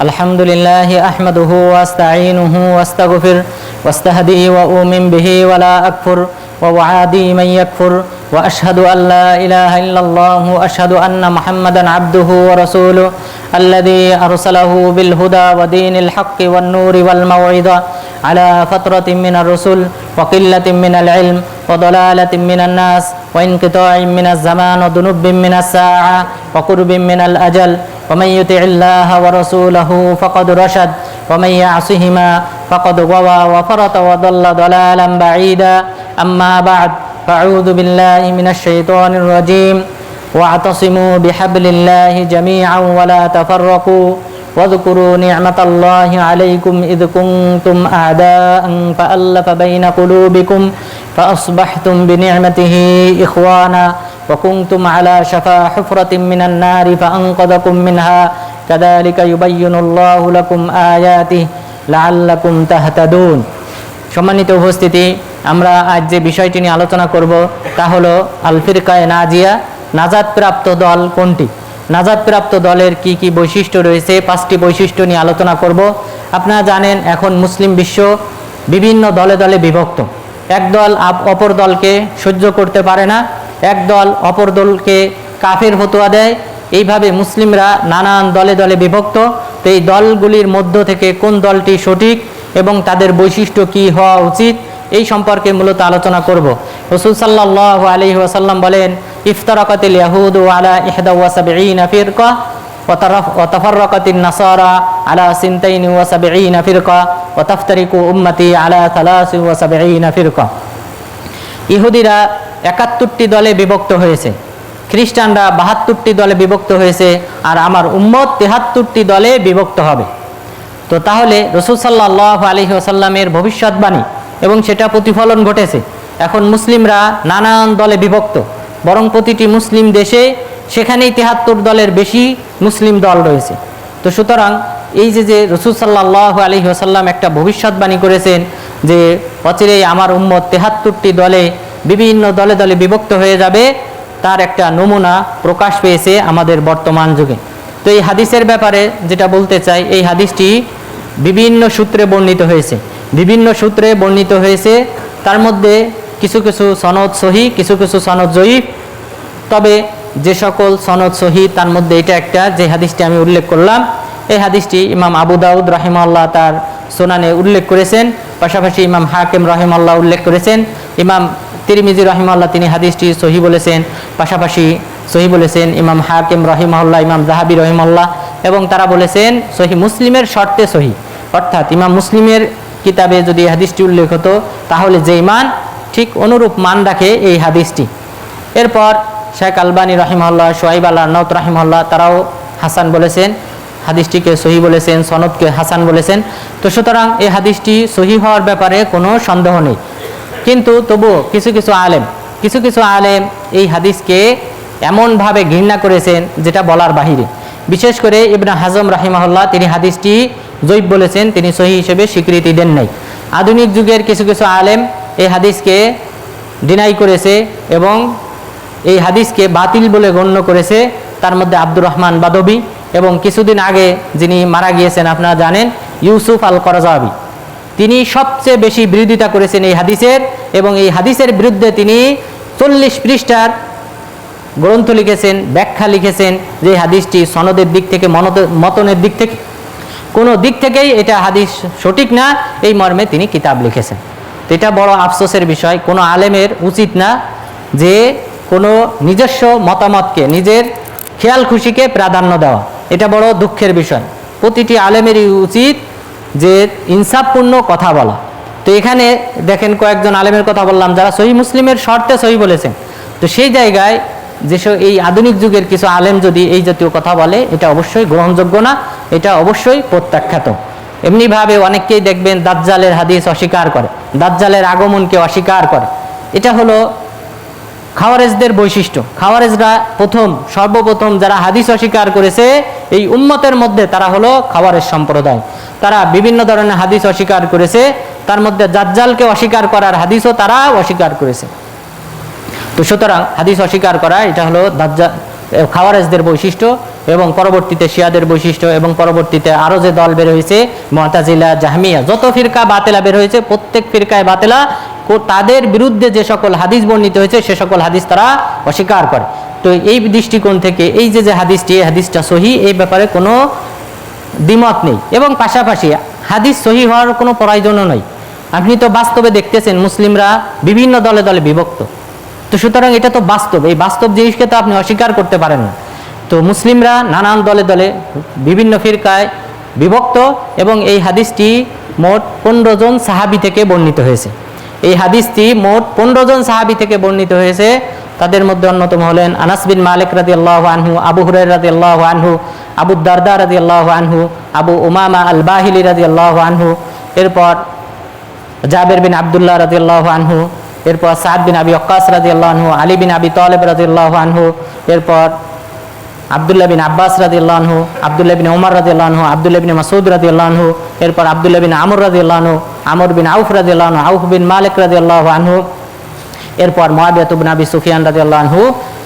الحمد لله أحمده واستعينه واستغفر واستهدي وأؤمن به ولا أكفر وأعادي من يكفر وأشهد أن لا إله إلا الله وأشهد أن محمدا عبده ورسوله الذي أرسله بالهدى ودين الحق والنور والموعظة على فترة من الرسل وقلة من العلم وضلالة من الناس وانقطاع من الزمان وذنوب من الساعة وقرب من الأجل ومن يطع الله ورسوله فقد رشد ومن يعصهما فقد غوى وفرط وضل ضلالا بعيدا أما بعد فأعوذ بالله من الشيطان الرجيم واعتصموا بحبل الله جميعا ولا تفرقوا واذكروا نعمة الله عليكم إذ كنتم أعداء فألف بين قلوبكم فأصبحتم بنعمته إخوانا وكنتم على شفا حفرة من النار فأنقذكم منها كذلك يبين الله لكم آياته لعلكم تهتدون। সম্মানিত উপস্থিতি, আমরা আজ যে বিষয়টি নিয়ে আলোচনা করব তা হলো আল ফিরকায়ে নাজিয়া, নাজাতপ্রাপ্ত দল কোনটি, নাজাতপ্রাপ্ত দলের কি কি বৈশিষ্ট্য রয়েছে, 5টি বৈশিষ্ট্য নিয়ে আলোচনা করব। আপনারা জানেন এখন মুসলিম বিশ্ব বিভিন্ন দলে দলে বিভক্ত। এক দল অপর দলকে সহ্য করতে পারে না, এক দল অপর দলকে কাফের ফতোয়া দেয়। এইভাবে মুসলিমরা নানান দলে দলে বিভক্ত। তো এই দলগুলির মধ্য থেকে কোন দলটি সঠিক এবং তাদের বৈশিষ্ট্য কি হওয়া উচিত, এই সম্পর্কে মূলত আলোচনা করব। রাসূল সাল্লাল্লাহু আলাইহি ওয়াসাল্লাম বলেন, ইফতারাকাতিল ইয়াহুদু আলা 71 ফিরকা ওয়া তাফাররাকাতিন নাসারা আলা 72 ফিরকা ওয়া তাফতারিকু উম্মতি আলা 73 ফিরকা। ইহুদিরা 71টি দলে বিভক্ত হয়েছে, খ্রিস্টানরা 72টি দলে বিভক্ত হয়েছে, আর আমার উম্মত 73টি দলে বিভক্ত হবে। তো তাহলে রাসূল সাল্লাল্লাহু আলাইহি ওয়াসাল্লামের ভবিষ্যৎবাণী এবং সেটা প্রতিফলন ঘটেছে। এখন মুসলিমরা নানান দলে বিভক্ত, বরং প্রতিটি মুসলিম দেশে সেখানেই 73 দলের বেশি মুসলিম দল রয়েছে। তো সুতরাং এই যে রাসূল সাল্লাল্লাহু আলাইহি ওয়াসাল্লাম একটা ভবিষ্যৎবাণী করেছেন যে অচিরেই আমার উম্মত 73টি দলে বিভিন্ন দলে দলে বিভক্ত হয়ে যাবে, তার একটা নমুনা প্রকাশ পেয়েছে আমাদের বর্তমান যুগে। তো এই হাদিসের ব্যাপারে যেটা বলতে চাই, এই হাদিসটি বিভিন্ন সূত্রে বর্ণিত হয়েছে। তার মধ্যে কিছু কিছু সনদ সহি, কিছু কিছু সনদ জয়ীফ। তবে যে সকল সনদ সহি তার মধ্যে এটা একটা, যে হাদিসটি আমি উল্লেখ করলাম, এই হাদিসটি ইমাম আবু দাউদ রাহিমাহুল্লাহ তার সুনানে উল্লেখ করেছেন, পাশাপাশি ইমাম হাকিম রাহিমাহুল্লাহ উল্লেখ করেছেন, ইমাম তিরমিজি রাহিমাহুল্লাহ তিনি হাদিসটি সহি বলেছেন, পাশাপাশি সহি বলেছেন ইমাম হাকিম রাহিমাহুল্লাহ, ইমাম যাহাবি রাহিমাহুল্লাহ, এবং তারা বলেছেন সহি মুসলিমের শর্তে সহি, অর্থাৎ ইমাম মুসলিমের কিতাবে যদি হাদিসটি উল্লেখ হতো তাহলে যে মান ঠিক অনুরূপ মান রাখে এই হাদিসটি। এরপর শেখ আলবানী রাহিমাহুল্লাহ, শোয়াইব আল আরনাউত রাহিমাহুল্লাহ তারাও হাসান বলেছেন, হাদিসটিকে সহি বলেছেন, সনদকে হাসান বলেছেন। তো সুতরাং এই হাদিসটি সহি হওয়ার ব্যাপারে কোনো সন্দেহ নেই। কিন্তু তবুও কিছু কিছু আলেম এই হাদিসকে এমনভাবে ঘৃণা করেছেন যেটা বলার বাহিরে। বিশেষ করে ইবনে হাজম রাহিমাহুল্লাহ তিনি হাদিসটি জয়ীফ বলেছেন, তিনি সহি হিসেবে স্বীকৃতি দেন নাই। আধুনিক যুগের কিছু কিছু আলেম এই হাদিসকে ডিনাই করেছে এবং এই হাদিসকে বাতিল বলে গণ্য করেছে। তার মধ্যে আব্দুর রহমান বাদবী এবং কিছুদিন আগে যিনি মারা গিয়েছেন আপনারা জানেন, ইউসুফ আল করজাবি, তিনি সবচেয়ে বেশি বিরোধিতা করেছেন এই হাদিসের, এবং এই হাদিসের বিরুদ্ধে তিনি 40 পৃষ্ঠার গ্রন্থ লিখেছেন, ব্যাখ্যা লিখেছেন যে হাদিসটি সনদের দিক থেকে, মতনের দিক থেকে, কোনো দিক থেকেই এটা হাদিস সঠিক না, এই মর্মে তিনি কিতাব লিখেছেন। তো এটা বড় আফসোসের বিষয়। কোনো আলেমের উচিত না যে কোনো নিজস্ব মতামতকে, নিজের খেয়াল খুশিকে প্রাধান্য দেওয়া, এটা বড় দুঃখের বিষয়। প্রতিটি আলেমেরই উচিত যে ইনসাফপূর্ণ কথা বলা। তো এখানে দেখেন কয়েকজন আলেমের কথা বললাম যারা সহি মুসলিমের শর্তে সহি বলেছেন। তো সেই জায়গায় যেসব এই আধুনিক যুগের কিছু আলেম যদি এই জাতীয় কথা বলে, এটা অবশ্যই গ্রহণযোগ্য না, এটা অবশ্যই প্রত্যাখ্যাত। এমনিভাবে অনেককেই দেখবেন দাজ্জালের হাদিস অস্বীকার করে, দাজ্জালের আগমনকে অস্বীকার করে। এটা হলো খাওয়ারেজদের বৈশিষ্ট্য। খাওয়ারেজরা সর্বপ্রথম যারা হাদিস অস্বীকার করেছে এই উম্মতের মধ্যে, তারা হলো খাওয়ারেজ সম্প্রদায়। তারা বিভিন্ন ধরনের হাদিস অস্বীকার করেছে, তার মধ্যে দাজ্জালকে অস্বীকার করার হাদিসও তারা অস্বীকার করেছে। তো সুতরাং হাদিস অস্বীকার করা এটা হলো খাওয়ারেজদের বৈশিষ্ট্য। এবং পরবর্তীতে শিয়াদের বৈশিষ্ট্য এবং পরবর্তীতে আরও যে দল বের হয়েছে মুতাজিলা, জাহমিয়া, যত ফিরকা বাতেলা বের হয়েছে, প্রত্যেক ফিরকায় বাতেলা তাদের বিরুদ্ধে যে সকল হাদিস বর্ণিত হয়েছে সে সকল হাদিস তারা অস্বীকার করে। তো এই দৃষ্টিকোণ থেকে এই যে হাদিসটি, এই হাদিসটা সহি, এই ব্যাপারে কোনো দ্বিমত নেই। এবং পাশাপাশি হাদিস সহি হওয়ার কোনো প্রয়োজনও নয়। আপনি তো বাস্তবে দেখতেছেন মুসলিমরা বিভিন্ন দলে দলে বিভক্ত। তো সুতরাং এটা তো বাস্তব, এই বাস্তব জিনিসকে তো আপনি অস্বীকার করতে পারেন না। তো মুসলিমরা নানান দলে দলে বিভিন্ন ফিরকায় বিভক্ত এবং এই হাদিসটি মোট 15 জন সাহাবী থেকে বর্ণিত হয়েছে। এই হাদিসটি মোট 15 জন সাহাবী থেকে বর্ণিত হয়েছে। তাদের মধ্যে অন্যতম হলেন আনাস বিন মালিক রাদিয়াল্লাহু আনহু, আবু হুরায়রা রাদিয়াল্লাহু আনহু, আবু দারদা রাদিয়াল্লাহু আনহু, আবু উমামা আল বাহিলি রাদিয়াল্লাহু আনহু, এরপর জাবের বিন আব্দুল্লাহ রাদিয়াল্লাহু আনহু, এরপর সাদ বিন আবি ওয়াক্কাস রাদিয়াল্লাহু আনহু, আলী বিন আবি তালিব রাদিয়াল্লাহু আনহু, এরপর আব্দুল্লাহ বিন আব্বাস রাদিয়াল্লাহু আনহু, আব্দুল্লাহ বিন ওমর রাদিয়াল্লাহু আনহু, আব্দুল্লাহ বিন মাসউদ রাদিয়াল্লাহু আনহু, এরপর আব্দুল্লাহ বিন আমর রাদিয়াল্লাহু আনহু, আমর বিন আউফ রাদিয়াল্লাহু আনহু, আউফ বিন মালিক রাদিয়াল্লাহু আনহু, এরপর মুআবিয়া ইবনে আবি সুফিয়ান রাদিয়াল্লাহু আনহু,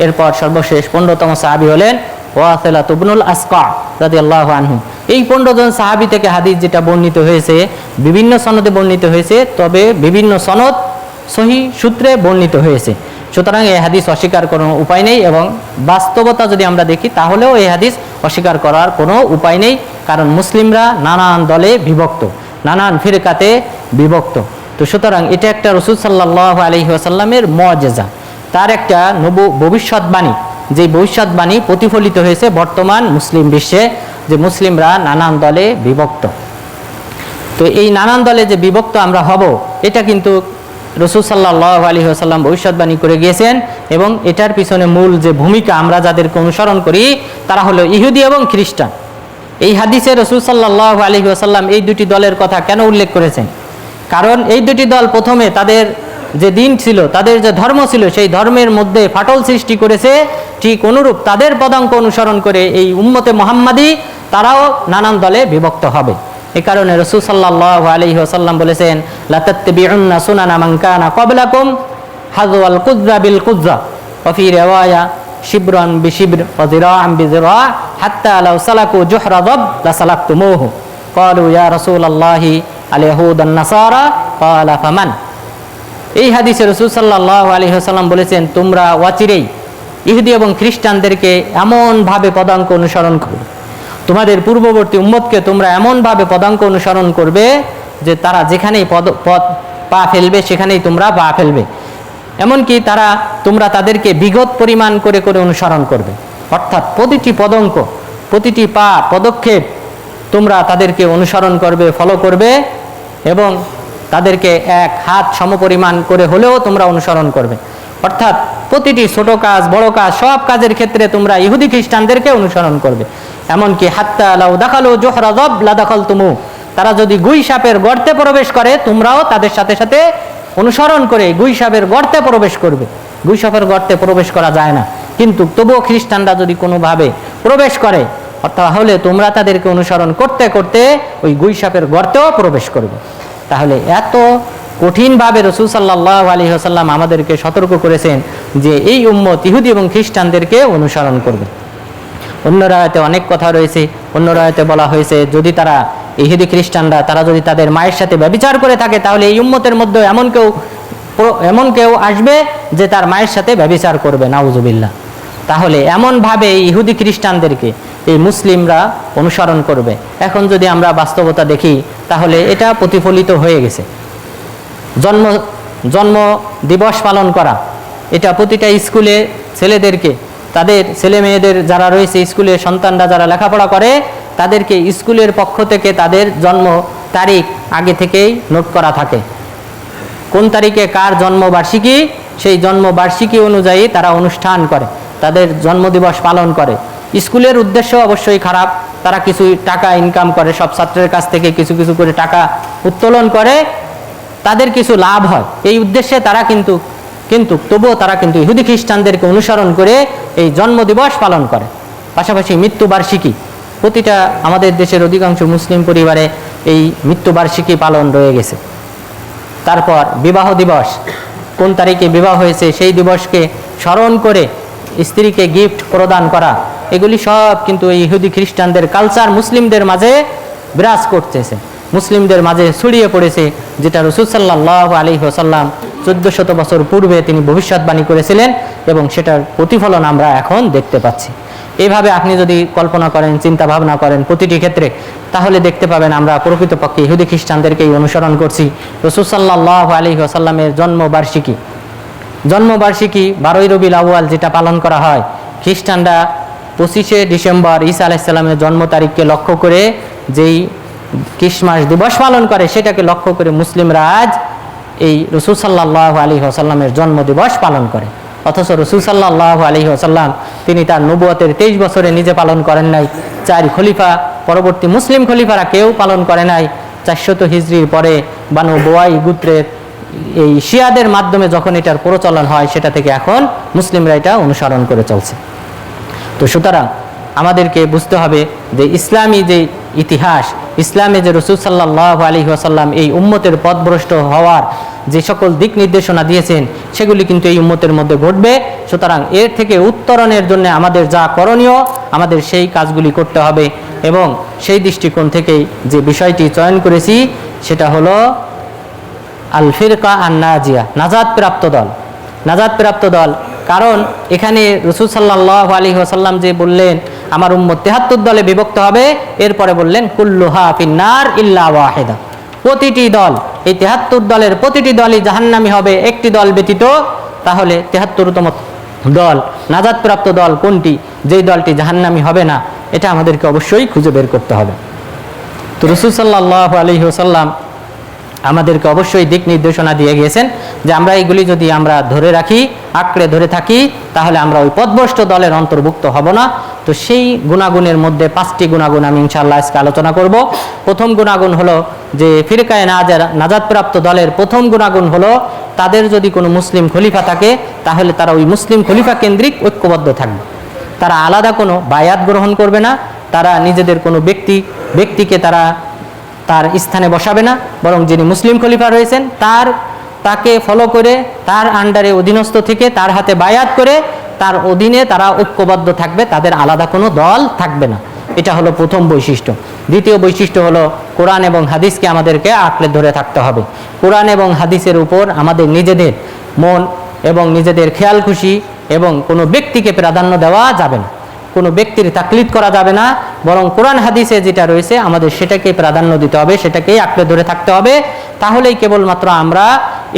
এরপর সর্বশেষ 15তম সাহাবী হলেন ওয়াসিলা ইবনুল আসকা রাদিয়াল্লাহু আনহু। এই 15 জন সাহাবী থেকে হাদিস যেটা বর্ণিত হয়েছে বিভিন্ন সনদে বর্ণিত হয়েছে, তবে বিভিন্ন সনদ সহি সূত্রে বর্ণিত হয়েছে। সুতরাং এই হাদিস অস্বীকার করার উপায় নেই এবং বাস্তবতা যদি আমরা দেখি তাহলেও এই হাদিস অস্বীকার করার কোনো উপায় নেই, কারণ মুসলিমরা নানান দলে বিভক্ত, নানান ফিরকাতে বিভক্ত। তো সুতরাং এটা একটা রাসূল সাল্লাল্লাহু আলাইহি ওয়াসাল্লামের মুআজিজা, তার একটা ভবিষ্যৎবাণী, যে ভবিষ্যৎবাণী প্রতিফলিত হয়েছে বর্তমান মুসলিম বিশ্বে, যে মুসলিমরা নানান দলে বিভক্ত। তো এই নানান দলে যে বিভক্ত আমরা হব, এটা কিন্তু রাসূল সাল্লাল্লাহু আলাইহি ওয়াসাল্লাম ভবিষ্যৎবাণী করে গিয়েছেন এবং এটার পিছনে মূল যে ভূমিকা আমরা যাদেরকে অনুসরণ করি তারা হলো ইহুদি এবং খ্রিস্টান। এই হাদিসে রাসূল সাল্লাল্লাহু আলাইহি ওয়াসাল্লাম এই দুটি দলের কথা কেন উল্লেখ করেছেন? কারণ এই দুটি দল প্রথমে তাদের যে দিন ছিল, তাদের যে ধর্ম ছিল, সেই ধর্মের মধ্যে ফাটল সৃষ্টি করেছে। ঠিক অনুরূপ তাদের পদাঙ্ক অনুসরণ করে এই উম্মতে মুহাম্মাদি তারাও নানান দলে বিভক্ত হবে। এই কারণে রাসূল সাল্লাল্লাহু আলাইহি ওয়াসাল্লাম বলেছেন, লা তাত্তাবিউন্না সুনানা মান কানা ক্বাবলাকুম হাযওয়াল কুযযা বিল কুযযা ওয়া ফি রিওয়ায়া শিবরান বিশিবর ওয়া যিরাআন বিযিরা হাত্তা লাউ সালাকু জুহরা যাব লা সালাকতুমুহু ক্বালু ইয়া রাসূলুল্লাহি আল ইয়াহুদ আন নাসারা ক্বালা ফামান। এই হাদিসে রাসূল সাল্লাল্লাহু আলাইহি ওয়াসাল্লাম বলেছেন, তোমরা অচিরেই ইহুদি এবং খ্রিস্টানদেরকে এমনভাবে পদাঙ্ক অনুসরণ করবে, তোমাদের পূর্ববর্তী উম্মতকে তোমরা এমনভাবে পদাঙ্ক অনুসরণ করবে যে তারা যেখানেই পা ফেলবে সেখানেই তোমরা পা ফেলবে। এমনকি তোমরা তাদেরকে বিগত পরিমাণ করে করে অনুসরণ করবে, অর্থাৎ প্রতিটি পদঙ্ক, প্রতিটি পা পদক্ষেপ তোমরা তাদেরকে অনুসরণ করবে, ফলো করবে এবং তাদেরকে এক হাত সমপরিমাণ করে হলেও তোমরা অনুসরণ করবে। অর্থাৎ প্রতিটি ছোট কাজ বড় কাজ সব কাজের ক্ষেত্রে তোমরা ইহুদি খ্রিস্টানদেরকে অনুসরণ করবে। এমনকি হাত্তা লাউ দাখালু জুহরা যাব লা দাখালতুমু, তারা যদি গুই সাপের গর্তে প্রবেশ করে তোমরাও তাদের সাথে সাথে অনুসরণ করে গুই সাপের গর্তে প্রবেশ করবে। গুই সাপের গর্তে প্রবেশ করা যায় না, কিন্তু তবুও খ্রিস্টানরা যদি কোনোভাবে প্রবেশ করে তাহলে তোমরা তাদেরকে অনুসরণ করতে করতে ওই গুই সাপের গর্তেও প্রবেশ করবে। তাহলে এত কঠিনভাবে রাসূল সাল্লাল্লাহু আলাইহি ওয়াসাল্লাম আমাদেরকে সতর্ক করেছেন যে এই উম্মত ইহুদি এবং খ্রিস্টানদেরকে অনুসরণ করবে। অন্য রায়াতে অনেক কথা রয়েছে, অন্য রায়াতে বলা হয়েছে যদি তারা ইহুদি খ্রিস্টানরা তারা যদি তাদের মায়ের সাথে ব্যভিচার করে থাকে তাহলে এই উম্মতের মধ্যে এমন কেউ আসবে যে তার মায়ের সাথে ব্যভিচার করবে, নাউজুবিল্লাহ। তাহলে এমনভাবে ইহুদি খ্রিস্টানদেরকে এই মুসলিমরা অনুসরণ করবে। এখন যদি আমরা বাস্তবতা দেখি তাহলে এটা প্রতিফলিত হয়ে গেছে। জন্ম দিবস পালন করা, এটা প্রতিটা স্কুলে ছেলেদেরকে, তাদের ছেলে মেয়েদের যারা রয়েছে স্কুলে সন্তানরা যারা লেখাপড়া করে তাদেরকে স্কুলের পক্ষ থেকে তাদের জন্ম তারিখ আগে থেকেই নোট করা থাকে। কোন তারিখে কার জন্মবার্ষিকী, সেই জন্মবার্ষিকী অনুযায়ী তারা অনুষ্ঠান করে, তাদের জন্মদিবস পালন করে। স্কুলের উদ্দেশ্য অবশ্যই খারাপ, তারা কিছু টাকা ইনকাম করে, সব ছাত্রের কাছ থেকে কিছু কিছু করে টাকা উত্তোলন করে, তাদের কিছু লাভ হয় এই উদ্দেশ্যে তারা কিন্তু তবুও তারা কিন্তু ইহুদি খ্রিস্টানদেরকে অনুসরণ করে এই জন্মদিবস পালন করে। পাশাপাশি মৃত্যুবার্ষিকী, প্রতিটা আমাদের দেশের অধিকাংশ মুসলিম পরিবারে এই মৃত্যুবার্ষিকী পালন রয়ে গেছে। তারপর বিবাহ দিবস, কোন তারিখে বিবাহ হয়েছে সেই দিবসকে স্মরণ করে স্ত্রীকে গিফট প্রদান করা, এগুলি সব কিন্তু এই ইহুদি খ্রিস্টানদের কালচার মুসলিমদের মাঝে বিরাজ করতেছে, মুসলিমদের মাঝে ছড়িয়ে পড়েছে, যেটা রাসূল সাল্লাল্লাহু আলাইহি ওয়াসাল্লাম 1400 বছর পূর্বে তিনি ভবিষ্যৎবাণী করেছিলেন এবং সেটার প্রতিফলন আমরা এখন দেখতে পাচ্ছি। এইভাবে আপনি যদি কল্পনা করেন, চিন্তা ভাবনা করেন প্রতিটি ক্ষেত্রে, তাহলে দেখতে পাবেন আমরা প্রকৃতপক্ষে ইহুদি খ্রিস্টানদেরকেই অনুসরণ করছি। রাসূল সাল্লাল্লাহু আলাইহি ওয়াসাল্লামের জন্মবার্ষিকী 12ই রবিউল আউয়াল যেটা পালন করা হয়, খ্রিস্টানরা 25শে ডিসেম্বর ঈসা আলাইহিস সালামের জন্ম তারিখকে লক্ষ্য করে যেই ক্রিসমাস দিবস পালন করে, সেটাকে লক্ষ্য করে মুসলিমরা আজ এই রাসূল সাল্লাল্লাহু আলাইহি ওয়াসাল্লামের জন্মদিবস পালন করে। অথচ রাসূল সাল্লাল্লাহু আলাইহি ওয়াসাল্লাম তিনি তার নবুয়তের 23 বছরে নিজে পালন করেন নাই, 4 খলিফা পরবর্তী মুসলিম খলিফারা কেউ পালন করে নাই। 400 হিজরির পরে বানু বুয়াই গোত্রের এই শিয়াদের মাধ্যমে যখন এটার প্রচলন হয়, সেটা থেকে এখন মুসলিমরা এটা অনুসরণ করে চলছে। তো সুতরাং আমাদেরকে বুঝতে হবে যে ইসলামী যে ইতিহাস, ইসলামে যে রাসূল সাল্লাল্লাহু আলাইহি ওয়াসাল্লাম এই উম্মতের পথভ্রষ্ট হওয়ার যে সকল দিক নির্দেশনা দিয়েছেন, সেগুলি কিন্তু এই উম্মতের মধ্যে ঘটবে। সুতরাং এর থেকে উত্তরণের জন্য আমাদের যা করণীয়, আমাদের সেই কাজগুলি করতে হবে। এবং সেই দৃষ্টিকোণ থেকেই যে বিষয়টি চয়ন করেছি সেটা হলো আল ফিরকা আন নাজিয়া, নাজাতপ্রাপ্ত দল, নাজাতপ্রাপ্ত দল। কারণ এখানে রাসূল সাল্লাল্লাহু আলাইহি ওয়াসাল্লাম যে বললেন আমার উম্মত 73 দলে বিভক্ত হবে, এরপরে বললেন কুল্লুহা ফিন্নার ইল্লা ওয়াহিদা, প্রতিটি দল, এই 73 দলের প্রতিটি দলই জাহান্নামী হবে, একটি দল ব্যতীত। তাহলে 73তম দল, নাজাতপ্রাপ্ত দল কোনটি, যেই দলটি জাহান্নামী হবে না, এটা আমাদেরকে অবশ্যই খুঁজে বের করতে হবে। তো রাসূল সাল্লাল্লাহু আলাইহি ওয়াসাল্লাম আমাদেরকে অবশ্যই দিক নির্দেশনা দিয়ে গিয়েছেন যে আমরা এইগুলি যদি আমরা ধরে রাখি, আঁকড়ে ধরে থাকি, তাহলে আমরা ওই পথভ্রষ্ট দলের অন্তর্ভুক্ত হব না। তো সেই গুণাগুণের মধ্যে 5টি গুণাগুণ আমি ইনশাআল্লাহ আজকে আলোচনা করব। প্রথম গুণাগুণ হলো যে ফিরকায়ে নাজাতপ্রাপ্ত দলের প্রথম গুণাগুণ হলো তাদের যদি কোনো মুসলিম খলিফা থাকে, তাহলে তারা ওই মুসলিম খলিফা কেন্দ্রিক ঐক্যবদ্ধ থাকবে, তারা আলাদা কোনো বায়াত গ্রহণ করবে না, তারা নিজেদের কোনো ব্যক্তিকে তার স্থানে বসাবে না, বরং যিনি মুসলিম খলিফা রয়েছেন তাকে ফলো করে, তার আন্ডারে অধীনস্থ থেকে, তার হাতে বায়াত করে, তার অধীনে তারা ঐক্যবদ্ধ থাকবে, তাদের আলাদা কোনো দল থাকবে না। এটা হলো প্রথম বৈশিষ্ট্য। দ্বিতীয় বৈশিষ্ট্য হলো কোরআন এবং হাদিসকে আমাদেরকে আঁকড়ে ধরে থাকতে হবে। কোরআন এবং হাদিসের উপর আমাদের নিজেদের মন এবং নিজেদের খেয়াল খুশি এবং কোনো ব্যক্তিকে প্রাধান্য দেওয়া যাবে না, কোনো ব্যক্তির তাকলিদ করা যাবে না, বরং কোরআন হাদিসে যেটা রয়েছে আমাদের সেটাকেই প্রাধান্য দিতে হবে, সেটাকেই আঁকড়ে ধরে থাকতে হবে। তাহলেই কেবলমাত্র আমরা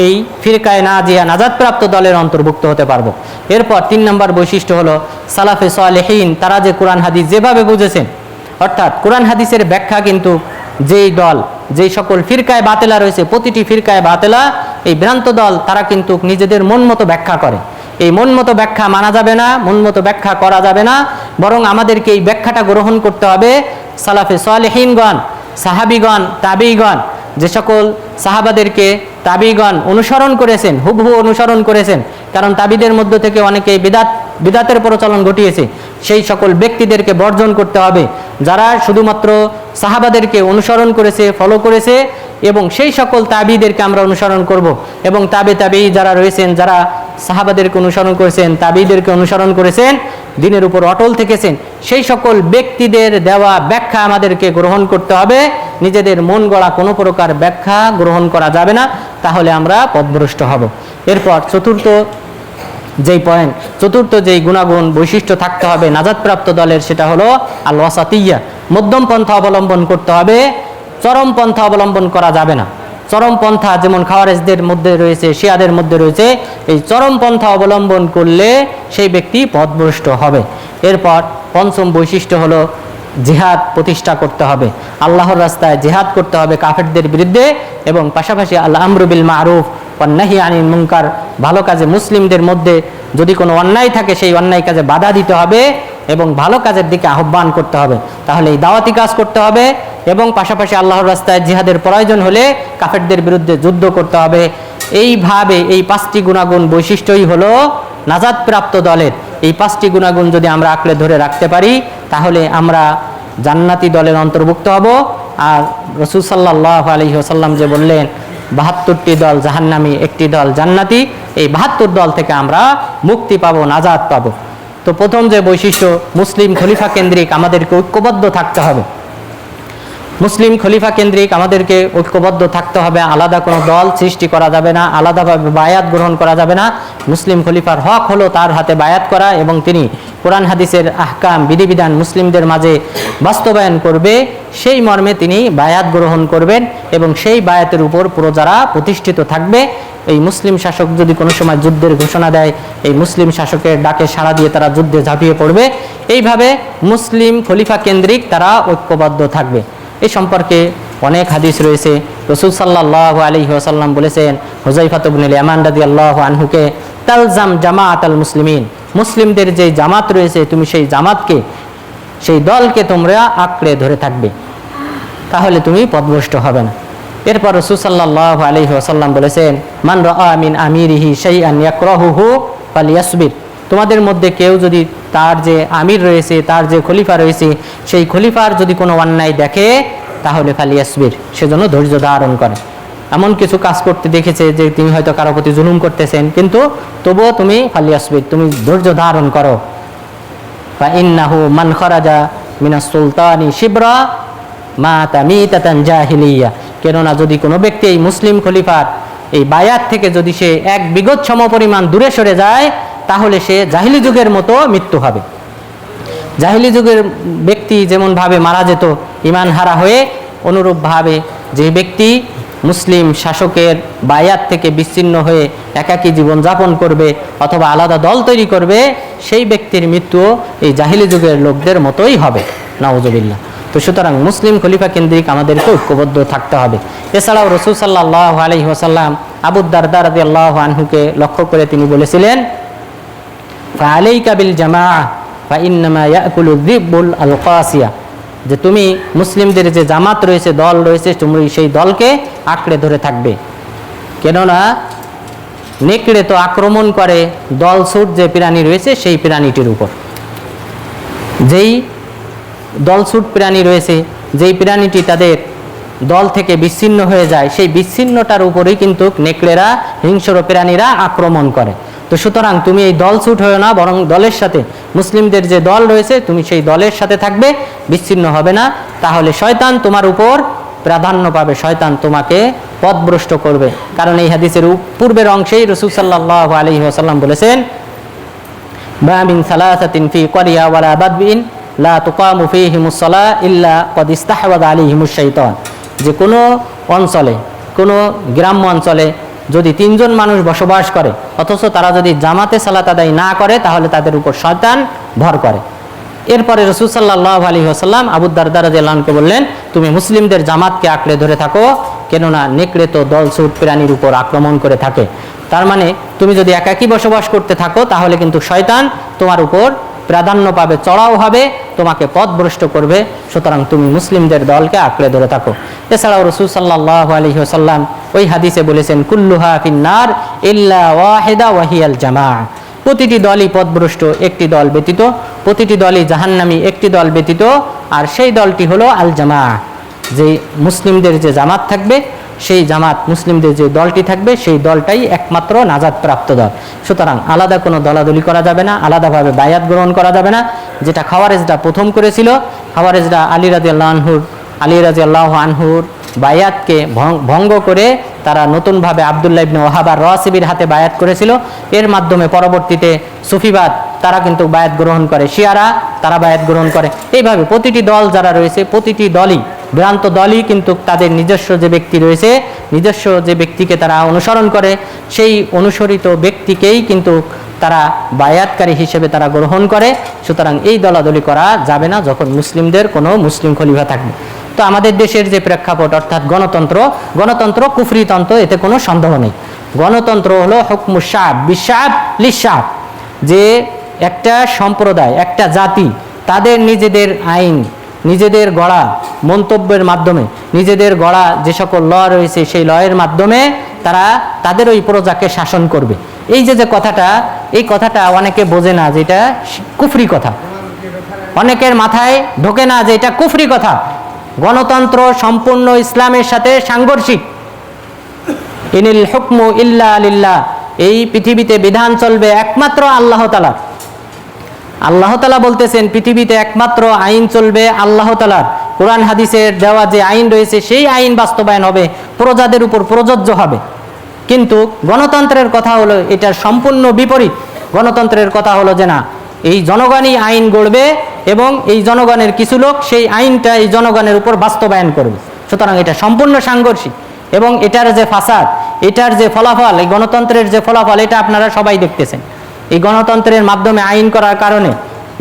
এই ফিরকায়ে নাজিয়া, নাজাতপ্রাপ্ত দলের অন্তর্ভুক্ত হতে পারবো। এরপর 3 নম্বর বৈশিষ্ট্য হলো সালাফে সালেহিন, তারা যে কোরআন হাদিস যেভাবে বুঝেছেন, অর্থাৎ কোরআন হাদিসের ব্যাখ্যা কিন্তু যেই সকল ফিরকায়ে বাতেলা রয়েছে, প্রতিটি ফিরকায়ে বাতেলা এই ভ্রান্ত দল, তারা কিন্তু নিজেদের মন মতো ব্যাখ্যা করে। এই মন মতো ব্যাখ্যা মানা যাবে না, মন মতো ব্যাখ্যা করা যাবে না, বরং আমাদেরকে এই ব্যাখ্যাটা গ্রহণ করতে হবে সালাফে সালেহিনগণ, সাহাবিগণ, তাবিগণ, যে সকল সাহাবাদেরকে তাবিগণ অনুসরণ করেছেন, হুবহু অনুসরণ করেছেন, কারণ তাবিদের মধ্য থেকে অনেকে বিদাতের প্রচলন ঘটিয়েছে, সেই সকল ব্যক্তিদেরকে বর্জন করতে হবে যারা শুধুমাত্র সাহাবাদেরকে অনুসরণ করেছে, ফলো করেছে, এবং সেই সকল তাবিদেরকে আমরা অনুসরণ করব। এবং তাবি যারা রয়েছেন, যারা সাহাবাদেরকে অনুসরণ করেছেন, তাবিদেরকে অনুসরণ করেছেন, দিনের উপর অটল থেকেছেন, সেই সকল ব্যক্তিদের দেওয়া ব্যাখ্যা আমাদেরকে গ্রহণ করতে হবে। নিজেদের মন গড়া কোনো প্রকার ব্যাখ্যা গ্রহণ করা যাবে না, তাহলে আমরা পথভ্রষ্ট হব। এরপর চতুর্থ যেই গুণাগুণ বৈশিষ্ট্য থাকতে হবে নাজাতপ্রাপ্ত দলের, সেটা হলো আল ওয়াসাতিয়া, মধ্যম পন্থা অবলম্বন করতে হবে, চরম পন্থা অবলম্বন করা যাবে না। চরম পন্থা যেমন খাওয়ারেজদের মধ্যে রয়েছে, শিয়াদের মধ্যে রয়েছে, এই চরম পন্থা অবলম্বন করলে সেই ব্যক্তি পথভ্রষ্ট হবে। এরপর পঞ্চম বৈশিষ্ট্য হলো জিহাদ প্রতিষ্ঠা করতে হবে, আল্লাহর রাস্তায় জিহাদ করতে হবে কাফেরদের বিরুদ্ধে, এবং পাশাপাশি আল আমরু বিল মারুফ ওয়ান নাহি আনিল মুনকার, ভালো কাজে মুসলিমদের মধ্যে যদি কোনো অন্যায় থাকে সেই অন্যায় কাজে বাধা দিতে হবে এবং ভালো কাজের দিকে আহ্বান করতে হবে। তাহলে এই দাওয়াতি কাজ করতে হবে এবং পাশাপাশি আল্লাহর রাস্তায় জিহাদের প্রয়োজন হলে কাফেরদের বিরুদ্ধে যুদ্ধ করতে হবে। এইভাবে এই 5টি গুণাগুণ বৈশিষ্ট্যই হলো নাজাতপ্রাপ্ত দলের। এই 5টি গুণাগুণ যদি আমরা আঁকড়ে ধরে রাখতে পারি, তাহলে আমরা জান্নাতি দলের অন্তর্ভুক্ত হব। আর রাসূল সাল্লাল্লাহু আলাইহি ওয়াসাল্লাম যে বললেন 72টি দল জাহান্নামী, একটি দল জান্নাতি, এই 72 দল থেকে আমরা মুক্তি পাবো, নাজাত পাবো। তো প্রথম যে বৈশিষ্ট্য, মুসলিম খলিফা কেন্দ্রিক আমাদেরকে ঐক্যবদ্ধ থাকতে হবে। মুসলিম খলিফা কেন্দ্রিক আমাদেরকে ঐক্যবদ্ধ থাকতে হবে। আলাদা কোনো দল সৃষ্টি করা যাবে না, আলাদাভাবে বায়াত গ্রহণ করা যাবে না। মুসলিম খলিফার হক হলো তার হাতে বায়াত করা এবং তিনি কোরআন হাদিসের আহকাম বিধিবিধান মুসলিমদের মাঝে বাস্তবায়ন করবে, সেই মর্মে তিনি বায়াত গ্রহণ করবেন এবং সেই বায়াতের উপর পুরো যারা প্রতিষ্ঠিত থাকবে। এই মুসলিম শাসক যদি কোনো সময় যুদ্ধের ঘোষণা দেয়, এই মুসলিম শাসকের ডাকে সাড়া দিয়ে তারা যুদ্ধে ঝাঁপিয়ে পড়বে। এইভাবে মুসলিম খলিফা কেন্দ্রিক তারা ঐক্যবদ্ধ থাকবে। এই সম্পর্কে অনেক হাদিস রয়েছে। রাসূল সাল্লাল্লাহু আলাইহি ওয়াসাল্লাম বলেছেন হুযায়ফা ইবনুল ইয়ামান রাদিয়াল্লাহু আনহুকে, তালজাম জামাআতাল মুসলিমিন, মুসলিমদের যে জামাত রয়েছে তুমি সেই জামাতকে, সেই দলকে তোমরা আঁকড়ে ধরে থাকবে, তাহলে তুমি পথভ্রষ্ট হবে না। এরপর রাসূল সাল্লাল্লাহু আলাইহি ওয়াসাল্লাম বলেছেন, মান রাআ মিন আমিরিহি শাইআন ইয়াকরাহুহু ফালিয়াসবির, তোমাদের মধ্যে কেউ যদি তার যে আমির রয়েছে, তার যে খলিফা রয়েছে, সেই খলিফার যদি কোনো অন্যায় দেখে তাহলে ফালিয়াসবির, সেজন্য ধৈর্য ধারণ করে। এমন কিছু কাজ করতে দেখেছে যে তিনি হয়তো কারো প্রতি জুলুম করতেছেন, কিন্তু তবুও তুমি ফালিয়াসবির, তুমি ধৈর্য ধারণ করো। ফা ইন্নাহু মান খারাজা মিনাস সুলতানি শিবরা মাতা মিতাতান জাহিলিয়া, কেননা যদি কোনো ব্যক্তি এই মুসলিম খলিফার এই বায়াত থেকে যদি সে এক বিগত সমপরিমাণ দূরে সরে যায় তাহলে সে জাহিলি যুগের মতো মৃত্যু হবে। জাহিলি যুগের ব্যক্তি যেমনভাবে মারা যেত ঈমান হারা হয়ে, অনুরূপভাবে যে ব্যক্তি মুসলিম শাসকের বায়াত থেকে বিচ্ছিন্ন হয়ে একাকী জীবনযাপন করবে অথবা আলাদা দল তৈরি করবে, সেই ব্যক্তির মৃত্যু এই জাহিলি যুগের লোকদের মতোই হবে, নাউজুবিল্লাহ। তো সুতরাং মুসলিম খলিফা কেন্দ্রিক আমাদেরকে ঐক্যবদ্ধ থাকতে হবে। এছাড়াও রাসূল সাল্লাল্লাহু আলাইহি ওয়াসাল্লাম আবু দারদা রাদিয়াল্লাহু আনহুকে লক্ষ্য করে তিনি বলেছিলেন, ফাআলাইকা বিল জামাআহ ফাইন্নামা ইয়াকুলু যিবুল আলকাসিয়া, যে তুমি মুসলিমদের যে জামাত রয়েছে, দল রয়েছে, তুমি সেই দলকে আঁকড়ে ধরে থাকবে, কেননা নেকড়ে তো আক্রমণ করে দলছুট যে প্রাণী রয়েছে সেই প্রাণীটির উপর। যেই দলছুট প্রাণী রয়েছে, যেই প্রাণীটি তাদের দল থেকে বিচ্ছিন্ন হয়ে যায়, সেই বিচ্ছিন্নতার উপরেই কিন্তু নেকড়েরা, হিংস্র প্রাণীরা আক্রমণ করে। তো সুতরাং তুমি এই দল ছুট হয়েও না, বরং দলের সাথে, মুসলিমদের যে দল রয়েছে তুমি সেই দলের সাথে থাকবে, বিচ্ছিন্ন হবে না। তাহলে শয়তান তোমার উপর প্রাধান্য পাবে, শয়তান তোমাকে পথভ্রষ্ট করবে। কারণ এই হাদিসের পূর্বের অংশেই রাসূল সাল্লাল্লাহু আলাইহি ওয়াসাল্লাম বলেছেন, মা মিন সালাসাতিন ফি ক্বরিয়া ওয়ালা বাদবিন লা তুকামু ফীহিমুস সালাহ ইল্লা ক্বাদ ইস্তাহওয়াযা আলাইহিমুশ শাইতান, যে কোনো অঞ্চলে, কোনো গ্রাম্য অঞ্চলে যদি 3 জন মানুষ বসবাস করে অথচ তারা যদি জামাতে সালাত আদায় না করে তাহলে তাদের উপর শয়তান ভর করে। এরপরে রাসূল সাল্লাল্লাহু আলাইহি ওয়াসাল্লাম আবু দারদা রাদিয়াল্লাহু আনহুকে বললেন, তুমি মুসলিমদের জামাতকে আঁকড়ে ধরে থাকো, কেননা নেকড়ে তো দলছুট প্রাণীর উপর আক্রমণ করে থাকে। তার মানে তুমি যদি একাকী বসবাস করতে থাকো তাহলে কিন্তু শয়তান তোমার উপর প্রাধান্য পাবে, চড়াও হবে, তোমাকে পথভ্রষ্ট করবে। সুতরাং তুমি মুসলিমদের দলকে আঁকড়ে ধরে থাকো। এছাড়াও রাসূল সাল্লাল্লাহু আলাইহি ওয়াসাল্লাম ওই হাদিসে বলেছেন, কুল্লুহা ফিন্নার ইল্লা ওয়াহিদা ওয়াহিয়াল জামাআহ, প্রতিটি দলই পথভ্রষ্ট একটি দল ব্যতীত, প্রতিটি দলই জাহান্নামী একটি দল ব্যতীত, আর সেই দলটি হলো আল জামাআহ, যে মুসলিমদের যে জামাত থাকবে, সেই জামাত, মুসলিমদের যে দলটি থাকবে সেই দলটাই একমাত্র নাজাত প্রাপ্ত দল। সুতরাং আলাদা কোনো দলাদলি করা যাবে না, আলাদাভাবে বায়াত গ্রহণ করা যাবে না, যেটা খাওয়ারেজরা প্রথম করেছিল। খাওয়ারেজরা আলী রাদিয়াল্লাহু আনহুর বায়াতকে ভঙ্গ করে তারা নতুনভাবে আব্দুল্লাহ ইবনে ওয়াহাব আর রাসিবির হাতে বায়াত করেছিল। এর মাধ্যমে পরবর্তীতে সুফিবাদ তারা কিন্তু বায়াত গ্রহণ করে, শিয়ারা তারা বায়াত গ্রহণ করে। এইভাবে প্রতিটি দল যারা রয়েছে, প্রতিটি দলই, ভ্রান্ত দলই কিন্তু তাদের নিজস্ব যে ব্যক্তি রয়েছে, নিজস্ব যে ব্যক্তিকে তারা অনুসরণ করে, সেই অনুসরিত ব্যক্তিকেই কিন্তু তারা বায়াতকারী হিসেবে তারা গ্রহণ করে। সুতরাং এই দলাদলি করা যাবে না যখন মুসলিমদের কোনো মুসলিম খলিফা থাকবে। তো আমাদের দেশের যে প্রেক্ষাপট, অর্থাৎ গণতন্ত্র কুফরিতন্ত্র, এতে কোনো সন্দেহ নেই। গণতন্ত্র হলো হুকমুশ শাব বিশাব লিশাব, যে একটা সম্প্রদায়, একটা জাতি তাদের নিজেদের আইন, নিজেদের গড়া মন্তব্যের মাধ্যমে, নিজেদের গড়া যে সকল ল রয়েছে সেই লয়ের মাধ্যমে তারা তাদের ওই প্রজাকে শাসন করবে। এই যে কথাটা, এই কথাটা অনেকে বোঝে না যে এটা কুফরি কথা, অনেকের মাথায় ঢোকে না যে এটা কুফরি কথা। গণতন্ত্র সম্পূর্ণ ইসলামের সাথে সাংঘর্ষিক। ইনিল হুকমু ইল্লা লিল্লাহ, এই পৃথিবীতে বিধান চলবে একমাত্র আল্লাহ তাআলা। আল্লাহ তাআলা বলতেছেন পৃথিবীতে একমাত্র আইন চলবে আল্লাহ তাআলার, কোরআন হাদিসের দেওয়া যে আইন রয়েছে সেই আইন বাস্তবায়ন হবে, প্রজাদের উপর প্রযোজ্য হবে। কিন্তু গণতন্ত্রের কথা হলো এটার সম্পূর্ণ বিপরীত। গণতন্ত্রের কথা হলো যে না, এই জনগণই আইন গড়বে এবং এই জনগণের কিছু লোক সেই আইনটা এই জনগণের উপর বাস্তবায়ন করবে। সুতরাং এটা সম্পূর্ণ সাংঘর্ষিক এবং এটার যে ফাসাদ, এটার যে ফলাফল, এই গণতন্ত্রের যে ফলাফল এটা আপনারা সবাই দেখতেছেন। এই গণতন্ত্রের মাধ্যমে আইন করার কারণে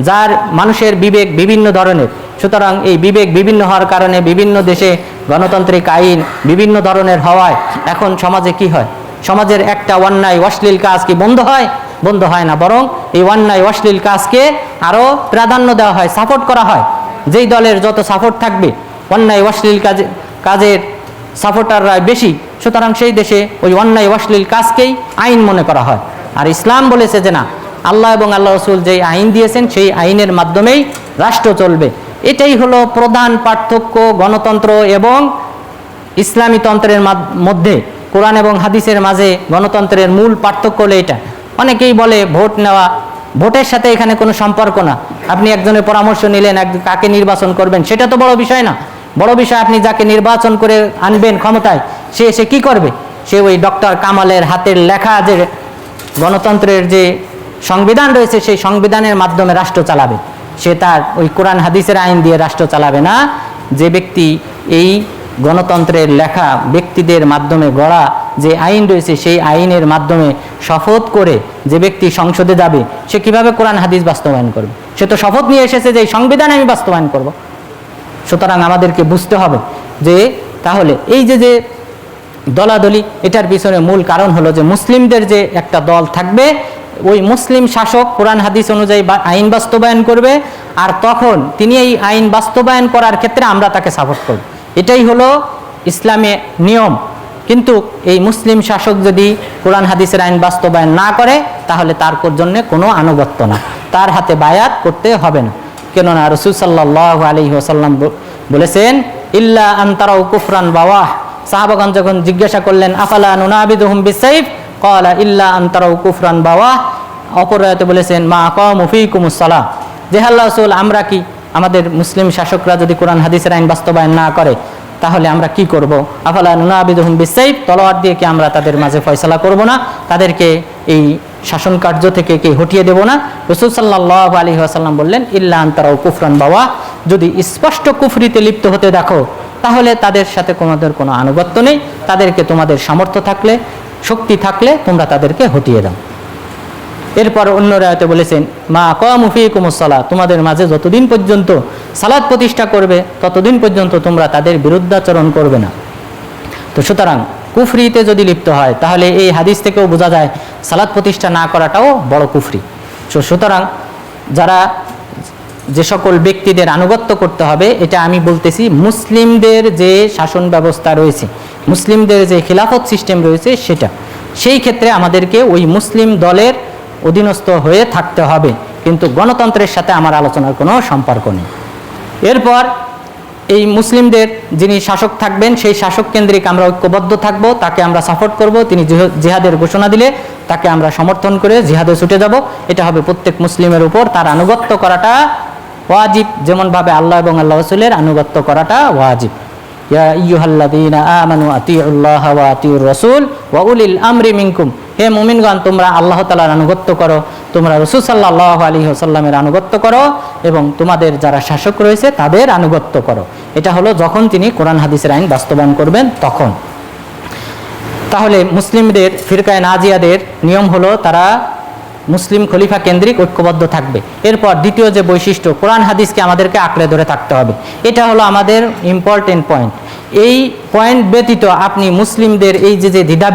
যার মানুষের বিবেক বিভিন্ন ধরনের, সুতরাং এই বিবেক বিভিন্ন হওয়ার কারণে বিভিন্ন দেশে গণতান্ত্রিক আইন বিভিন্ন ধরনের হওয়ায় এখন সমাজে কি হয়, সমাজের একটা অন্যায় অশ্লীল কাজ কি বন্ধ হয়? বন্ধ হয় না, বরং এই অন্যায় অশ্লীল কাজকে আরও প্রাধান্য দেওয়া হয়, সাপোর্ট করা হয়। যেই দলের যত সাপোর্ট থাকবে, অন্যায় অশ্লীল কাজের সাপোর্টাররা বেশি, সুতরাং সেই দেশে ওই অন্যায় অশ্লীল কাজকেই আইন মনে করা হয়। আর ইসলাম বলেছে যে না, আল্লাহ এবং আল্লাহ রসুল যেই আইন দিয়েছেন সেই আইনের মাধ্যমেই রাষ্ট্র চলবে। এটাই হলো প্রধান পার্থক্য গণতন্ত্র এবং ইসলামী তন্ত্রের মধ্যে। কোরআন এবং হাদিসের মাঝে গণতন্ত্রের মূল পার্থক্য হলো এটা। অনেকেই বলে ভোট নেওয়া, ভোটের সাথে এখানে কোনো সম্পর্ক না। আপনি একজনের পরামর্শ নিলেন কাকে নির্বাচন করবেন, সেটা তো বড় বিষয় না। বড় বিষয় আপনি যাকে নির্বাচন করে আনবেন ক্ষমতায়, সে এসে কি করবে? সে ওই ডক্টর কামালের হাতের লেখা যে গণতন্ত্রের যে সংবিধান রয়েছে সেই সংবিধানের মাধ্যমে রাষ্ট্র চালাবে। সে তার ওই কোরআন হাদিসের আইন দিয়ে রাষ্ট্র চালাবে না। যে ব্যক্তি এই গণতন্ত্রের লেখা ব্যক্তিদের মাধ্যমে গড়া যে আইন রয়েছে সেই আইনের মাধ্যমে শপথ করে যে ব্যক্তি সংসদে যাবে, সে কিভাবে কোরআন হাদিস বাস্তবায়ন করবে? সে তো শপথ নিয়ে এসেছে যে এই সংবিধান আমি বাস্তবায়ন করব। সুতরাং আমাদেরকে বুঝতে হবে যে তাহলে এই যে দলাদলি, এটার পিছনে মূল কারণ হলো যে মুসলিমদের যে একটা দল থাকবে, ওই মুসলিম শাসক কোরআন হাদিস অনুযায়ী আইন বাস্তবায়ন করবে, আর তখন তিনি এই আইন বাস্তবায়ন করার ক্ষেত্রে আমরা তাকে সাপোর্ট করব। এটাই হলো ইসলামে নিয়ম। কিন্তু এই মুসলিম শাসক যদি কোরআন হাদিসের আইন বাস্তবায়ন না করে, তাহলে তার জন্য কোনো আনুগত্য না, তার হাতে বায়াত করতে হবে না। কেননা রাসূল সাল্লাল্লাহু আলাইহি ওয়াসাল্লাম বলেছেন, ইল্লা আন তারাউ কুফরান বাওয়াহ। সাহাবাগণ যখন জিজ্ঞাসা করলেন আফালা নুনাবিদুহুম বিসাইফ, ক্বালা ইল্লা আন তারাউ কুফরান বাওয়াহ। অপর আয়াতে বলেছেন মা আকামু ফীকুমুস সালাহ, যে আল্লাহ রাসূল আমরা কি, আমাদের মুসলিম শাসকরা যদি কোরআন হাদিসের আইন বাস্তবায়ন না করে তাহলে আমরা কি করব? আফালা নুনাবিদুহুম বিসাইফ, তলোয়ার দিয়ে কি আমরা তাদের মাঝে ফয়সালা করব না? তাদেরকে এই শাসন কার্য থেকে কি হটিয়ে দেব না? রাসূল সাল্লাল্লাহু আলাইহি ওয়াসাল্লাম বললেন ইল্লা আন তারাউ কুফরান বাওয়াহ, যদি স্পষ্ট কুফরিতে লিপ্ত হতে দেখো তাহলে তাদের সাথে তোমাদের কোনো আনুগত্য নেই, তাদেরকে তোমাদের সামর্থ্য থাকলে, শক্তি থাকলে তোমরা তাদেরকে হটিয়ে দাও। এরপর অন্য রায়তে বলেছেন মা আকামু ফীকুমুস সালাহ, তোমাদের মাঝে যতদিন পর্যন্ত সালাত প্রতিষ্ঠা করবে ততদিন পর্যন্ত তোমরা তাদের বিরুদ্ধাচরণ করবে না। তো সুতরাং কুফরিতে যদি লিপ্ত হয় তাহলে এই হাদিস থেকেও বোঝা যায় সালাত প্রতিষ্ঠা না করাটাও বড় কুফরি। সুতরাং যারা যে সকল ব্যক্তিদের আনুগত্য করতে হবে, এটা আমি বলতেছি মুসলিমদের যে শাসন ব্যবস্থা রয়েছে, মুসলিমদের যে খিলাফত সিস্টেম রয়েছে সেটা, সেই ক্ষেত্রে আমাদেরকে ওই মুসলিম দলের অধীনস্থ হয়ে থাকতে হবে। কিন্তু গণতন্ত্রের সাথে আমার আলোচনার কোনো সম্পর্ক নেই। এরপর এই মুসলিমদের যিনি শাসক থাকবেন সেই শাসক কেন্দ্রিক আমরা ঐক্যবদ্ধ থাকব, তাকে আমরা সাপোর্ট করব। তিনি জিহাদের ঘোষণা দিলে তাকে আমরা সমর্থন করে জিহাদে ছুটে যাব। এটা হবে প্রত্যেক মুসলিমের উপর তার আনুগত্য করাটা ওয়াজিব, যেমনভাবে আল্লাহ এবং আল্লাহ রাসূলের আনুগত্য করাটা ওয়াজিব। ইয়া আইয়ুহাল্লাযীনা আমানু আতিউল্লাহ ওয়া আতিউর রাসূল ওয়া উলিল আমরি মিনকুম, হে মুমিনগণ তোমরা আল্লাহ তাআলার আনুগত্য করো, তোমরা রাসূল সাল্লাল্লাহু আলাইহি ওয়াসাল্লামের আনুগত্য করো এবং তোমাদের যারা শাসক রয়েছে তাদের আনুগত্য করো। এটা হলো যখন তিনি কোরআন হাদিসের আইন বাস্তবায়ন করবেন তখন। তাহলে মুসলিমদের ফিরকায়ে নাজিয়াদের নিয়ম হলো তারা মুসলিম খলিফা কেন্দ্রিক ঐক্যবদ্ধ থাকবে। এরপর দ্বিতীয় যে বৈশিষ্ট্য, কোরআন হাদিসকে আমাদেরকে আঁকড়ে ধরে থাকতে হবে। এটা হলো আমাদের ইম্পর্টেন্ট পয়েন্ট। এই পয়েন্ট ব্যতীত আপনি মুসলিমদের এই যে দ্বিধা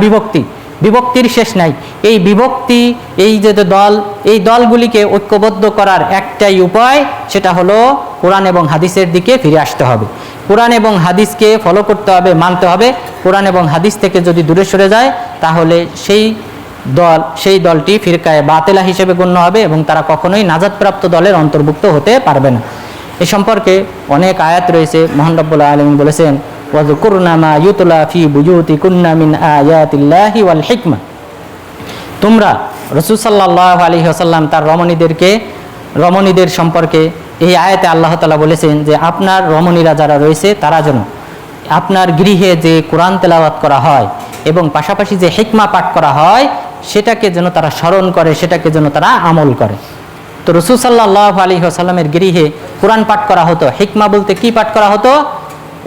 বিভক্তির শেষ নাই। এই বিভক্তি, এই যে দল, এই দলগুলিকে ঐক্যবদ্ধ করার একটাই উপায়, সেটা হলো কোরআন এবং হাদিসের দিকে ফিরে আসতে হবে। কোরআন এবং হাদিসকে ফলো করতে হবে, মানতে হবে। কোরআন এবং হাদিস থেকে যদি দূরে সরে যায় তাহলে সেই দলটি ফিরকায়ে বাতিলা হিসেবে গণ্য হবে এবং তারা কখনোই নাজাতপ্রাপ্ত দলের অন্তর্ভুক্ত হতে পারবে না। এ সম্পর্কে অনেক আয়াত রয়েছে। মহান রব্বুল আলামিন বলেছেন ওয়াযকুরনা মা ইউতলা ফি বুয়ুতিকুন্না মিন আয়াতিল্লাহি ওয়াল হিকমা, তোমরা রাসূল সাল্লাল্লাহু আলাইহি ওয়াসাল্লাম তার রমণীদেরকে রমণীদের সম্পর্কে এই আয়াতে আল্লাহ তাআলা বলেছেন যে আপনার রমণীরা যারা রয়েছে তারা যেন আপনার গৃহে যে কোরআন তেলাওয়াত করা হয় এবং পাশাপাশি যে হিকমা পাঠ করা হয় সেটাকে যেন তারা স্মরণ করে, সেটাকে যেন তারা আমল করে। তো রাসূল সাল্লাল্লাহু আলাইহি ওয়াসাল্লামের গৃহে কোরআন পাঠ করা হতো। হিকমা বলতে কি পাঠ করা হতো?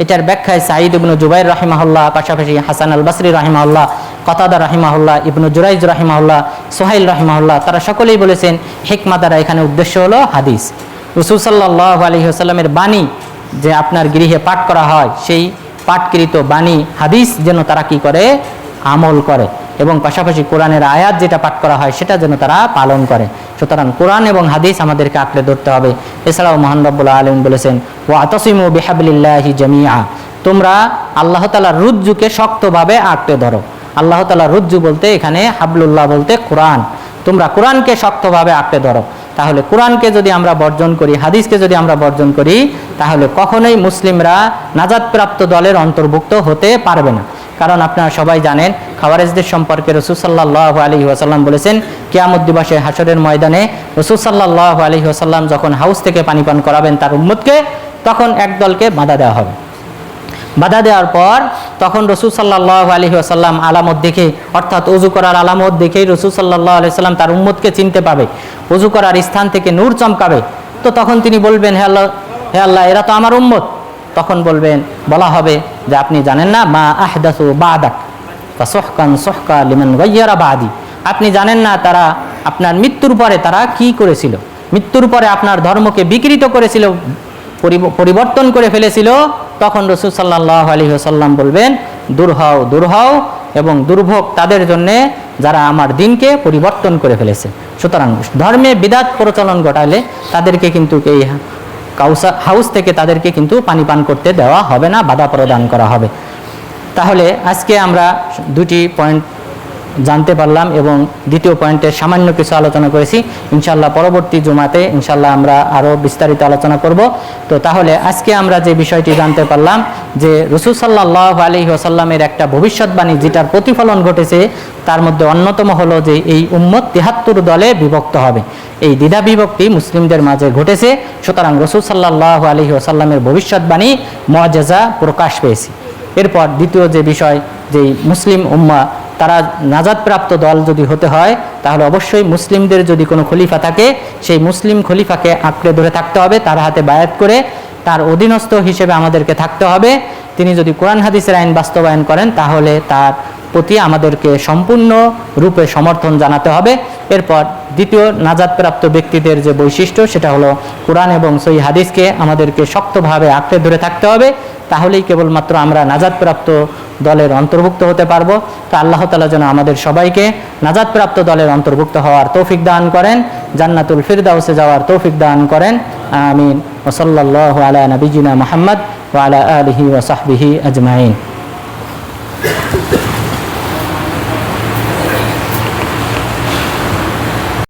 এটার ব্যাখ্যায় সাঈদ ইবনে জুবাইর রাহিমাহুল্লাহ, পাশাপাশি হাসান আল বসরি রাহিমাহুল্লাহ, কতাদা রাহিমাহুল্লাহ, ইবনু জুরাইজ রাহিমাহুল্লাহ, সোহাইল রাহিমাহুল্লাহ, তারা সকলেই বলেছেন হিকমা দ্বারা এখানে উদ্দেশ্য হলো হাদিস। রাসূল সাল্লাল্লাহু আলাইহি ওয়াসাল্লামের বাণী যে আপনার গৃহে পাঠ করা হয়, সেই পাঠকৃত বাণী হাদিস যেন তারা কি করে? আমল করে, এবং পাশাপাশি কোরআনের আয়াত যেটা পাঠ করা হয় সেটা যেন তারা পালন করে। সুতরাং কোরআন এবং হাদিস আমাদেরকে আঁকড়ে ধরতে হবে। এছাড়াও মহান রব্বুল আলামিন বলেছেন ওয়াতাসিমু বিহাবলিল্লাহি জামিআ, তোমরা আল্লাহ তাআলার রুজ্জুকে শক্তভাবে আঁকড়ে ধরো। আল্লাহ তাআলার রুজ্জু বলতে এখানে হাবলুল্লাহ বলতে কোরআন, তোমরা কোরআনকে শক্তভাবে আঁকড়ে ধরো। তাহলে কোরআনকে যদি আমরা বর্জন করি, হাদিসকে যদি আমরা বর্জন করি, তাহলে কখনোই মুসলিমরা নাজাতপ্রাপ্ত দলের অন্তর্ভুক্ত হতে পারবে না। কারণ আপনারা সবাই জানেন খাওয়ারেজদের সম্পর্কে রাসূল সাল্লাল্লাহু আলাইহি ওয়াসাল্লাম বলেছেন কিয়ামত দিবসে হাশরের ময়দানে রাসূল সাল্লাল্লাহু আলাইহি ওয়াসাল্লাম যখন হাউস থেকে পানি পান করাবেন তার উম্মতকে, তখন এক দলকে বাধা দেওয়া হবে। বাধা দেওয়ার পর তখন রাসূল সাল্লাল্লাহু আলাইহি ওয়াসাল্লাম আলামত দেখে, অর্থাৎ ওযু করার আলামত দেখেই রাসূল সাল্লাল্লাহু আলাইহি ওয়াসাল্লাম তার উম্মতকে চিনতে পাবে, ওযু করার স্থান থেকে নূর চমকাবে। তো তখন তিনি বলবেন হে আল্লাহ এরা তো আমার উম্মত। তখন বলা হবে যে আপনি জানেন না মা আহদাসু বাদাক ফাসহকান সহকা লিমান গায়্যারা বাদি, আপনি জানেন না তারা আপনার মৃত্যুর পরে তারা কি করেছিল, মৃত্যুর পরে আপনার ধর্মকে বিকৃত করেছিল, পরিবর্তন করে ফেলেছিল। তখন রাসূল সাল্লাল্লাহু আলাইহি ওয়াসাল্লাম বলবেন দূর হও, দূর হও, এবং দুর্ভোগ তাদের জন্যে যারা আমার দিনকে পরিবর্তন করে ফেলেছে। সুতরাং ধর্মে বিদআত প্রচলন ঘটালে তাদেরকে কিন্তু এই হাউস থেকে তাদেরকে কিন্তু পানি পান করতে দেওয়া হবে না, বাধা প্রদান করা হবে। তাহলে আজকে আমরা দুটি পয়েন্ট জানতে পারলাম এবং দ্বিতীয় পয়েন্টের সামান্য কিছু আলোচনা করেছি। ইনশাআল্লাহ পরবর্তী জুমাতে ইনশাআল্লাহ আমরা আরও বিস্তারিত আলোচনা করব। তো তাহলে আজকে আমরা যে বিষয়টি জানতে পারলাম যে রাসূল সাল্লাল্লাহু আলাইহি ওয়াসাল্লামের একটা ভবিষ্যৎবাণী যেটার প্রতিফলন ঘটেছে, তার মধ্যে অন্যতম হলো যে এই উম্মত ৭৩ দলে বিভক্ত হবে। এই দ্বিধা বিভক্তি মুসলিমদের মাঝে ঘটেছে। সুতরাং রাসূল সাল্লাল্লাহু আলাইহি ওয়াসাল্লামের ভবিষ্যৎবাণী মুআজিজা প্রকাশ পেয়েছে। এরপর দ্বিতীয় যে বিষয়, যে মুসলিম উম্মাহ তারা নাজাতপ্রাপ্ত দল যদি হতে হয় তাহলে অবশ্যই মুসলিমদের যদি কোনো খলিফা থাকে সেই মুসলিম খলিফাকে আঁকড়ে ধরে থাকতে হবে, তার হাতে বায়াত করে তার অধীনস্থ হিসেবে আমাদেরকে থাকতে হবে। তিনি যদি কোরআন হাদিসের আইন বাস্তবায়ন করেন তাহলে তার প্রতি আমাদেরকে সম্পূর্ণ রূপে সমর্থন জানাতে হবে। এরপর দ্বিতীয় নাজাতপ্রাপ্ত ব্যক্তিদের যে বৈশিষ্ট্য সেটা হলো কোরআন এবং সহিহ হাদিসকে আমাদেরকে শক্তভাবে আঁকড়ে ধরে থাকতে হবে, তাহলেই কেবলমাত্র আমরা নাজাতপ্রাপ্ত দলের অন্তর্ভুক্ত হতে পারবো। তো আল্লাহ তাআলা যেন আমাদের সবাইকে নাজাতপ্রাপ্ত দলের অন্তর্ভুক্ত হওয়ার তৌফিক দান করেন, জান্নাতুল ফিরদাউসে যাওয়ার তৌফিক দান করেন। আমিন। ওয়া সাল্লাল্লাহু আলা নবিয়িনা মুহাম্মদ ওয়া আলা আলিহি ওয়া সাহবিহি আজমাইন।